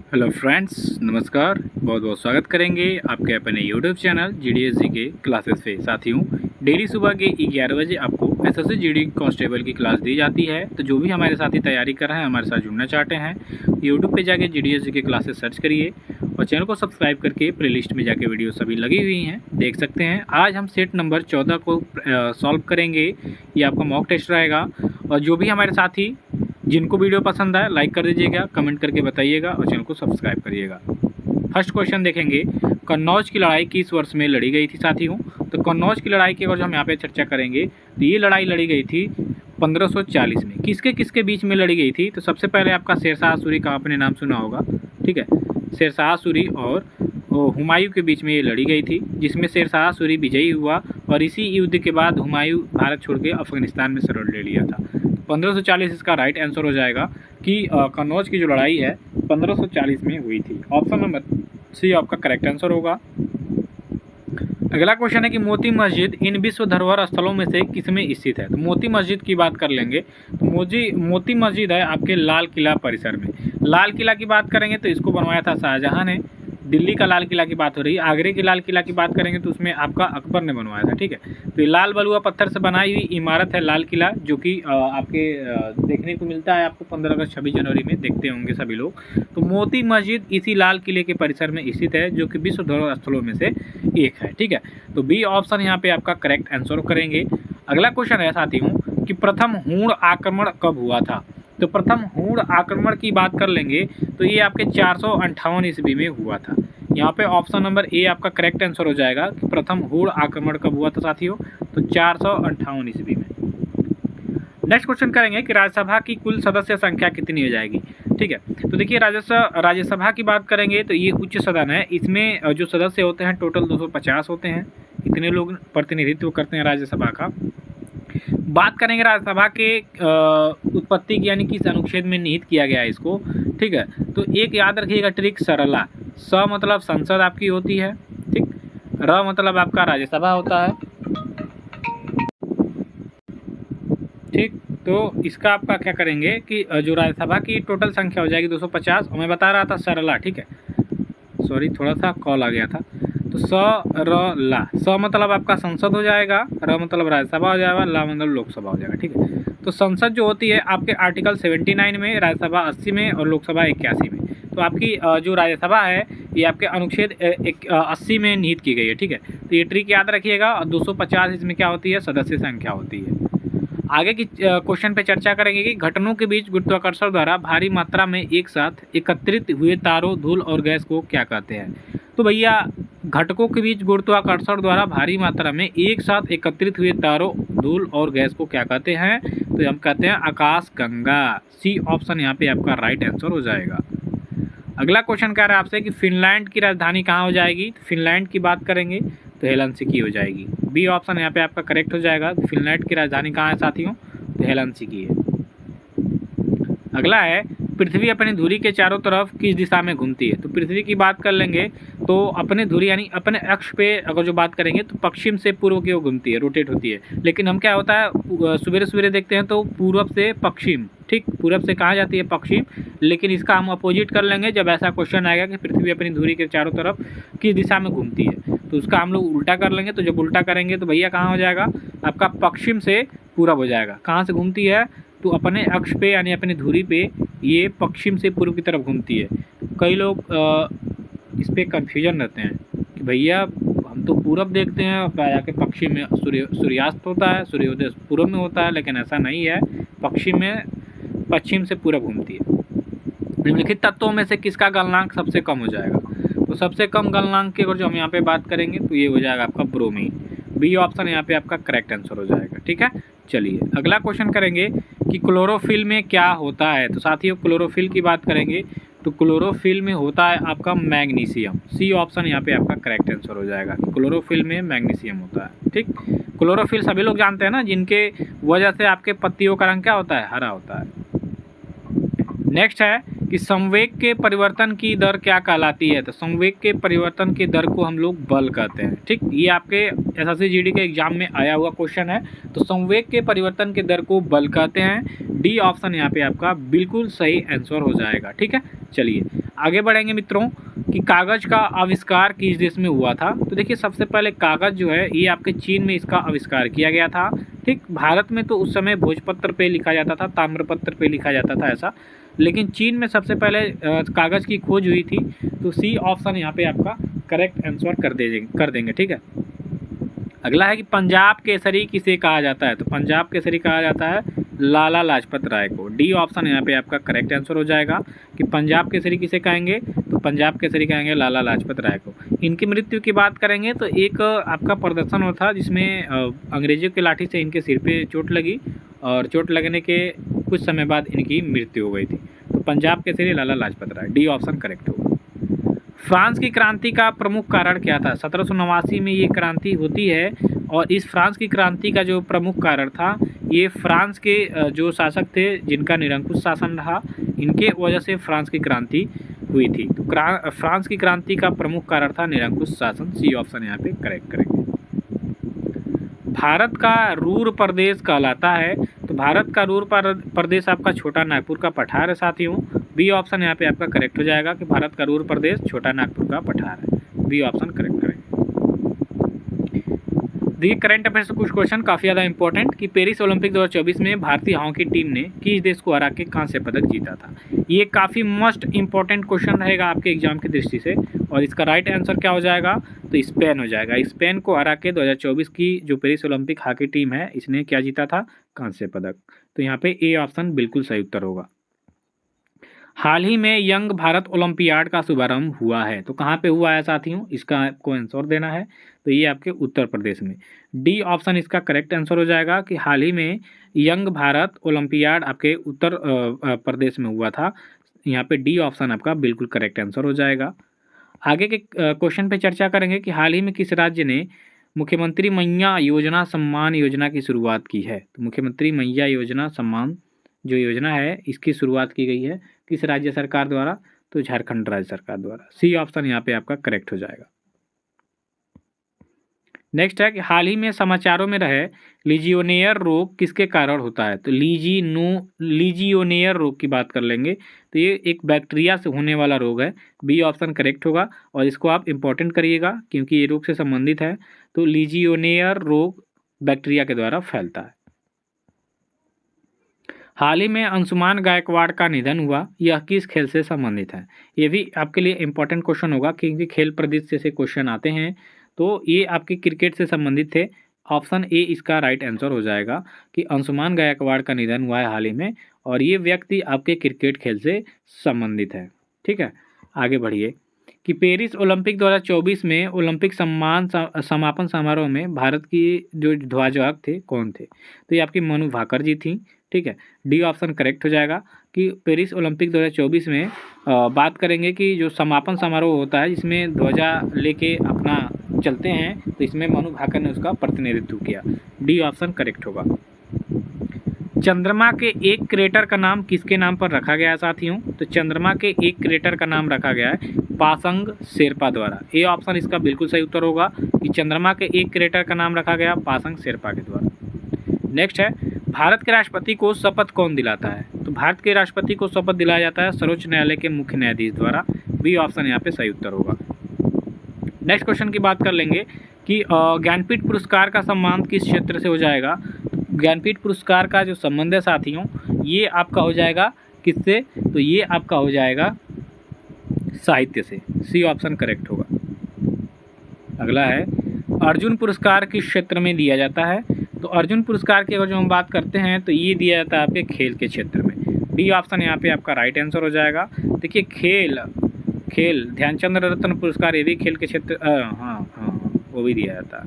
Hello friends, नमस्कार। बहुत बहुत स्वागत करेंगे आपके अपने यूट्यूब चैनल GDS के क्लासेस पे। साथियों, डेली सुबह के 11 बजे आपको SSC GD कांस्टेबल की क्लास दी जाती है। तो जो भी हमारे साथी तैयारी कर रहे हैं, हमारे साथ जुड़ना चाहते हैं, यूट्यूब पे जाके GDS के क्लासेस सर्च करिए और चैनल को सब्सक्राइब करके प्लेलिस्ट में जाके वीडियो सभी लगी हुई हैं, देख सकते हैं। आज हम सेट नंबर 14 को सॉल्व करेंगे। ये आपका मॉक टेस्ट रहेगा। और जो भी हमारे साथी जिनको वीडियो पसंद आए लाइक कर दीजिएगा, कमेंट करके बताइएगा और चैनल को सब्सक्राइब करिएगा। फर्स्ट क्वेश्चन देखेंगे, कन्नौज की लड़ाई किस वर्ष में लड़ी गई थी साथियों। तो कन्नौज की लड़ाई की अगर जो हम यहाँ पे चर्चा करेंगे तो ये लड़ाई लड़ी गई थी 1540 में। किसके किसके बीच में लड़ी गई थी। तो सबसे पहले आपका शेरशाह सूरी का आपने नाम सुना होगा, ठीक है। शेरशाह सूरी और हुमायूं के बीच में ये लड़ी गई थी, जिसमें शेरशाह सूरी विजयी हुआ और इसी युद्ध के बाद हुमायूं भारत छोड़ के अफगानिस्तान में शरण ले लिया था। 1540 इसका राइट आंसर हो जाएगा कि कन्नौज की जो लड़ाई है 1540 में हुई थी। ऑप्शन नंबर सी आपका करेक्ट आंसर होगा। अगला क्वेश्चन है कि मोती मस्जिद इन विश्व धरोहर स्थलों में से किसमें स्थित है। तो मोती मस्जिद की बात कर लेंगे तो मोती मस्जिद है आपके लाल किला परिसर में। लाल किला की बात करेंगे तो इसको बनवाया था शाहजहां ने। दिल्ली का लाल किला की बात हो रही है। आगरे की लाल किला की बात करेंगे तो उसमें आपका अकबर ने बनवाया था, ठीक है। तो ये लाल बलुआ पत्थर से बनाई हुई इमारत है लाल किला, जो कि आपके देखने को मिलता है आपको 15 अगस्त 26 जनवरी में देखते होंगे सभी लोग। तो मोती मस्जिद इसी लाल किले के परिसर में स्थित है, जो कि विश्व धरोहर स्थलों में से एक है, ठीक है। तो बी ऑप्शन यहाँ पे आपका करेक्ट आंसर करेंगे। अगला क्वेश्चन है साथियों कि प्रथम हूण आक्रमण कब हुआ था। तो प्रथम हूण आक्रमण की बात कर लेंगे तो ये आपके 458 ईस्वी में हुआ था। यहाँ पे ऑप्शन नंबर ए आपका करेक्ट आंसर हो जाएगा कि प्रथम हूण आक्रमण कब हुआ था साथियों। तो 458 ईस्वी में। नेक्स्ट क्वेश्चन करेंगे कि राज्यसभा की कुल सदस्य संख्या कितनी हो जाएगी, ठीक है। तो देखिए राज्यसभा की बात करेंगे तो ये उच्च सदन है। इसमें जो सदस्य होते हैं टोटल 250 होते हैं। इतने लोग प्रतिनिधित्व करते हैं राज्यसभा का। बात करेंगे राज्यसभा के उत्पत्ति की, यानी किस अनुच्छेद में निहित किया गया है इसको, ठीक है। तो एक याद रखिएगा ट्रिक सरला। स मतलब संसद आपकी होती है, ठीक। र मतलब आपका राज्यसभा होता है, ठीक। तो इसका आपका क्या करेंगे कि जो राज्यसभा की टोटल संख्या हो जाएगी 250, और मैं बता रहा था सरला, ठीक है। सॉरी, थोड़ा सा कॉल आ गया था। तो स र ला, स मतलब आपका संसद हो जाएगा, र मतलब राज्यसभा हो जाएगा, ला मतलब लोकसभा हो जाएगा, ठीक है। तो संसद जो होती है आपके आर्टिकल 79 में, राज्यसभा 80 में और लोकसभा 81 में। तो आपकी जो राज्यसभा है ये आपके अनुच्छेद 80 में निहित की गई है, ठीक है। तो ये ट्रिक याद रखिएगा। 250 इसमें क्या होती है, सदस्य संख्या होती है। आगे की क्वेश्चन पे चर्चा करेंगे कि घटनों के बीच गुरुत्वाकर्षण द्वारा भारी मात्रा में एक साथ एकत्रित हुए तारों, धूल और गैस को क्या कहते हैं। तो भैया घटकों के बीच गुरुत्वाकर्षण द्वारा भारी मात्रा में एक साथ एकत्रित हुए तारों, धूल और गैस को क्या कहते हैं। तो हम कहते हैं आकाश गंगा। सी ऑप्शन यहाँ पे आपका राइट आंसर हो जाएगा। अगला क्वेश्चन कह रहा है आपसे कि फिनलैंड की राजधानी कहाँ हो जाएगी। तो फिनलैंड की बात करेंगे तो हेलसिंकी हो जाएगी। बी ऑप्शन यहाँ पे आपका करेक्ट हो जाएगा। फिनलैंड की राजधानी कहाँ है साथियों, तो हेलसिंकी है। अगला है पृथ्वी अपनी धुरी के चारों तरफ किस दिशा में घूमती है। तो पृथ्वी की बात कर लेंगे तो अपने धुरी यानी अपने अक्ष पे अगर जो बात करेंगे तो पश्चिम से पूर्व की ओर घूमती है, रोटेट होती है। लेकिन हम क्या होता है सवेरे सवेरे देखते हैं तो पूर्व से पश्चिम, ठीक। पूरब से कहाँ जाती है, पश्चिम। लेकिन इसका हम अपोजिट कर लेंगे जब ऐसा क्वेश्चन आएगा कि पृथ्वी अपनी धुरी के चारों तरफ किस दिशा में घूमती है, तो उसका हम लोग उल्टा कर लेंगे। तो जब उल्टा करेंगे तो भैया कहाँ हो जाएगा, आपका पश्चिम से पूरब हो जाएगा। कहाँ से घूमती है, तो अपने अक्ष पे यानी अपनी धुरी पे ये पश्चिम से पूर्व की तरफ घूमती है। कई लोग इस पर कन्फ्यूजन रहते हैं कि भैया हम तो पूरब देखते हैं, जाके पश्चिम में सूर्यास्त होता है, सूर्योदय पूर्व में होता है, लेकिन ऐसा नहीं है। पश्चिम से पूरब घूमती है। निम्नलिखित तत्वों में से किसका गलनांक सबसे कम हो जाएगा। तो सबसे कम गलनांक की अगर जो हम यहाँ पे बात करेंगे तो ये हो जाएगा आपका ब्रोमीन। बी ऑप्शन यहाँ पे आपका करेक्ट आंसर हो जाएगा, ठीक है। चलिए अगला क्वेश्चन करेंगे कि क्लोरोफिल में क्या होता है। तो साथियों क्लोरोफिल की बात करेंगे तो क्लोरोफिल में होता है आपका मैग्नीशियम। सी ऑप्शन यहाँ पे आपका करेक्ट आंसर हो जाएगा। क्लोरोफिल में मैग्नीशियम होता है, ठीक। क्लोरोफिल सभी लोग जानते हैं ना, जिनके वजह से आपके पत्तियों का रंग क्या होता है, हरा होता है। नेक्स्ट है कि संवेग के परिवर्तन की दर क्या कहलाती है। तो संवेग के परिवर्तन की दर को हम लोग बल कहते हैं। ठीक, ये आपके एसएससी जीडी के एग्जाम में आया हुआ क्वेश्चन है। तो संवेग के परिवर्तन की दर को बल कहते हैं। डी ऑप्शन यहाँ पे आपका बिल्कुल सही आंसर हो जाएगा। ठीक है, चलिए आगे बढ़ेंगे मित्रों कि कागज़ का आविष्कार किस देश में हुआ था। तो देखिए सबसे पहले कागज़ जो है ये आपके चीन में इसका आविष्कार किया गया था। ठीक, भारत में तो उस समय भोजपत्र पे लिखा जाता था, ताम्रपत्र पे लिखा जाता था ऐसा, लेकिन चीन में सबसे पहले कागज़ की खोज हुई थी। तो सी ऑप्शन यहाँ पे आपका करेक्ट आंसर कर देंगे। ठीक है, अगला है कि पंजाब केसरी किसे कहा जाता है। तो पंजाब केसरी कहा जाता है लाला लाजपत राय को। डी ऑप्शन यहाँ पे आपका करेक्ट आंसर हो जाएगा कि पंजाब केसरी किसे कहेंगे। तो पंजाब केसरी कहेंगे लाला लाजपत राय को। इनकी मृत्यु की बात करेंगे तो एक आपका प्रदर्शन हुआ था जिसमें अंग्रेजों की लाठी से इनके सिर पे चोट लगी और चोट लगने के कुछ समय बाद इनकी मृत्यु हो गई थी। तो Punjab Kesari Lala Lajpat Rai, D option correct होगा। फ्रांस की क्रांति का प्रमुख कारण क्या था। 1789 में ये क्रांति होती है और इस फ्रांस की क्रांति का जो प्रमुख कारण था ये फ्रांस के जो शासक थे जिनका निरंकुश शासन रहा, इनके वजह से फ्रांस की क्रांति हुई थी। तो फ्रांस की क्रांति का प्रमुख कारण था निरंकुश शासन। सी ऑप्शन यहाँ पे करेक्ट करेंगे। भारत का रूर प्रदेश कहलाता है। तो भारत का रूर प्रदेश आपका छोटा नागपुर का पठार है साथियों। बी ऑप्शन यहाँ पे आपका करेक्ट हो जाएगा कि भारत का रूर प्रदेश छोटा नागपुर का पठार है। बी ऑप्शन करेक्ट करेंगे। देखिए करंट अफेयर्स से कुछ क्वेश्चन काफ़ी ज़्यादा इंपॉर्टेंट कि पेरिस ओलंपिक 2024 में भारतीय हॉकी टीम ने किस देश को हरा के कांस्य पदक जीता था। ये काफ़ी मस्ट इंपॉर्टेंट क्वेश्चन रहेगा आपके एग्जाम की दृष्टि से और इसका राइट आंसर क्या हो जाएगा। तो स्पेन हो जाएगा। स्पेन को हरा के 2024 की जो पेरिस ओलंपिक हॉकी टीम है इसने क्या जीता था, कांस्य पदक। तो यहाँ पे ए ऑप्शन बिल्कुल सही उत्तर होगा। हाल ही में यंग भारत ओलंपियाड का शुभारंभ हुआ है। तो कहाँ पे हुआ है साथियों, इसका आपको आंसर देना है। तो ये आपके उत्तर प्रदेश में। डी ऑप्शन इसका करेक्ट आंसर हो जाएगा कि हाल ही में यंग भारत ओलंपियाड आपके उत्तर प्रदेश में हुआ था। यहाँ पे डी ऑप्शन आपका बिल्कुल करेक्ट आंसर हो जाएगा। आगे के क्वेश्चन पे चर्चा करेंगे कि हाल ही में किस राज्य ने मुख्यमंत्री मैया योजना सम्मान योजना की शुरुआत की है। तो मुख्यमंत्री मैया योजना सम्मान जो योजना है इसकी शुरुआत की गई है किस राज्य सरकार द्वारा। तो झारखंड राज्य सरकार द्वारा। सी ऑप्शन यहाँ पे आपका करेक्ट हो जाएगा। नेक्स्ट है कि हाल ही में समाचारों में रहे लीजियोनेयर रोग किसके कारण होता है। तो लीजियोनेयर रोग की बात कर लेंगे। तो ये एक बैक्टीरिया से होने वाला रोग है। बी ऑप्शन करेक्ट होगा और इसको आप इंपॉर्टेंट करिएगा क्योंकि ये रोग से संबंधित है। तो लीजियोनेयर रोग बैक्टीरिया के द्वारा फैलता है। हाल ही में अंशुमान गायकवाड़ का निधन हुआ, यह किस खेल से संबंधित है। ये भी आपके लिए इंपॉर्टेंट क्वेश्चन होगा क्योंकि खेल प्रदेश से क्वेश्चन आते हैं। तो ये आपके क्रिकेट से संबंधित थे। ऑप्शन ए इसका राइट आंसर हो जाएगा कि अंशुमान गायकवाड़ का निधन हुआ है हाल ही में और ये व्यक्ति आपके क्रिकेट खेल से संबंधित है। ठीक है, आगे बढ़िए कि पेरिस ओलंपिक 2024 में ओलंपिक समापन समारोह में भारत की जो ध्वजवाहक थे कौन थे। तो ये आपकी मनु भाकर जी थी। ठीक है, डी ऑप्शन करेक्ट हो जाएगा कि पेरिस ओलंपिक 2024 में बात करेंगे कि जो समापन समारोह होता है जिसमें ध्वजा लेके अपना चलते हैं तो इसमें मनु भाकर ने उसका प्रतिनिधित्व किया। डी ऑप्शन करेक्ट होगा। चंद्रमा के एक क्रेटर का नाम किसके नाम पर रखा गया है साथियों। तो चंद्रमा के एक क्रेटर का नाम रखा गया है पासंग शेरपा द्वारा। ए ऑप्शन इसका बिल्कुल सही उत्तर होगा कि चंद्रमा के एक क्रेटर का नाम रखा गया पासंग शेरपा के द्वारा। नेक्स्ट है भारत के राष्ट्रपति को शपथ कौन दिलाता है। तो भारत के राष्ट्रपति को शपथ दिलाया जाता है सर्वोच्च न्यायालय के मुख्य न्यायाधीश द्वारा। बी ऑप्शन यहाँ पे सही उत्तर होगा। नेक्स्ट क्वेश्चन की बात कर लेंगे कि ज्ञानपीठ पुरस्कार का सम्मान किस क्षेत्र से हो जाएगा। ज्ञानपीठ पुरस्कार का जो संबंध है साथियों ये आपका हो जाएगा किससे। तो ये आपका हो जाएगा साहित्य से। सी ऑप्शन करेक्ट होगा। अगला है अर्जुन पुरस्कार किस क्षेत्र में दिया जाता है। तो अर्जुन पुरस्कार की अगर जो हम बात करते हैं तो ये दिया जाता है आपके खेल के क्षेत्र में। डी ऑप्शन यहाँ पे आपका राइट आंसर हो जाएगा। देखिए खेल ध्यानचंद रत्न पुरस्कार ये भी खेल के क्षेत्र वो भी दिया जाता है।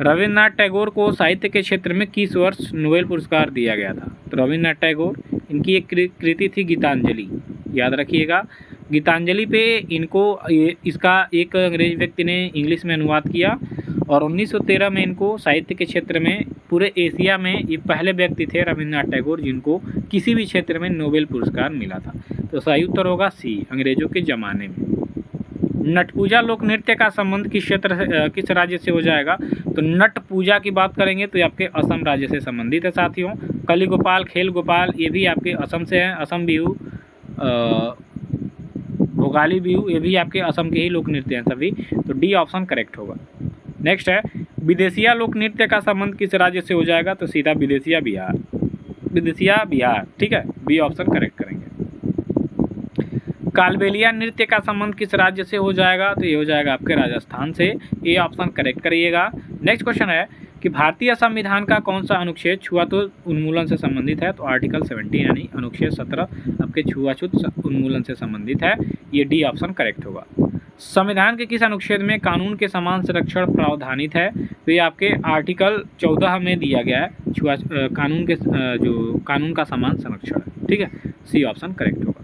रविन्द्रनाथ टैगोर को साहित्य के क्षेत्र में किस वर्ष नोबेल पुरस्कार दिया गया था। तो रविन्द्रनाथ टैगोर इनकी एक कृति थी गीतांजलि, याद रखिएगा। गीतांजलि पे इनको इसका एक अंग्रेज व्यक्ति ने इंग्लिश में अनुवाद किया और 1913 में इनको साहित्य के क्षेत्र में पूरे एशिया में ये पहले व्यक्ति थे रविन्द्रनाथ टैगोर जिनको किसी भी क्षेत्र में नोबेल पुरस्कार मिला था। तो सही उत्तर होगा सी, अंग्रेजों के ज़माने में। नट पूजा लोक नृत्य का संबंध किस क्षेत्र से, किस राज्य से हो जाएगा? तो नट पूजा की बात करेंगे तो ये आपके असम राज्य से संबंधित है साथियों। कली गोपाल, खेल गोपाल, ये भी आपके असम से हैं। असम बिहू, भोगाली बिहू, ये भी आपके असम के ही लोक नृत्य हैं सभी। तो डी ऑप्शन करेक्ट होगा। नेक्स्ट है विदेशिया लोक नृत्य का संबंध किस राज्य से हो जाएगा? तो सीधा विदेशिया बिहार, विदेशिया बिहार, ठीक है, बी ऑप्शन करेक्ट करेंगे। कालबेलिया नृत्य का संबंध किस राज्य से हो जाएगा? तो ये हो जाएगा आपके राजस्थान से, ये ऑप्शन करेक्ट करिएगा। नेक्स्ट क्वेश्चन है कि भारतीय संविधान का कौन सा अनुच्छेद छुआछूत उन्मूलन से संबंधित है? तो आर्टिकल 17 यानी अनुच्छेद 17 आपके छुआछूत उन्मूलन से संबंधित है, ये डी ऑप्शन करेक्ट होगा। संविधान के किस अनुच्छेद में कानून के समान संरक्षण प्रावधानित है? तो ये आपके आर्टिकल 14 में दिया गया है, कानून का समान संरक्षण, ठीक है, सी ऑप्शन करेक्ट होगा।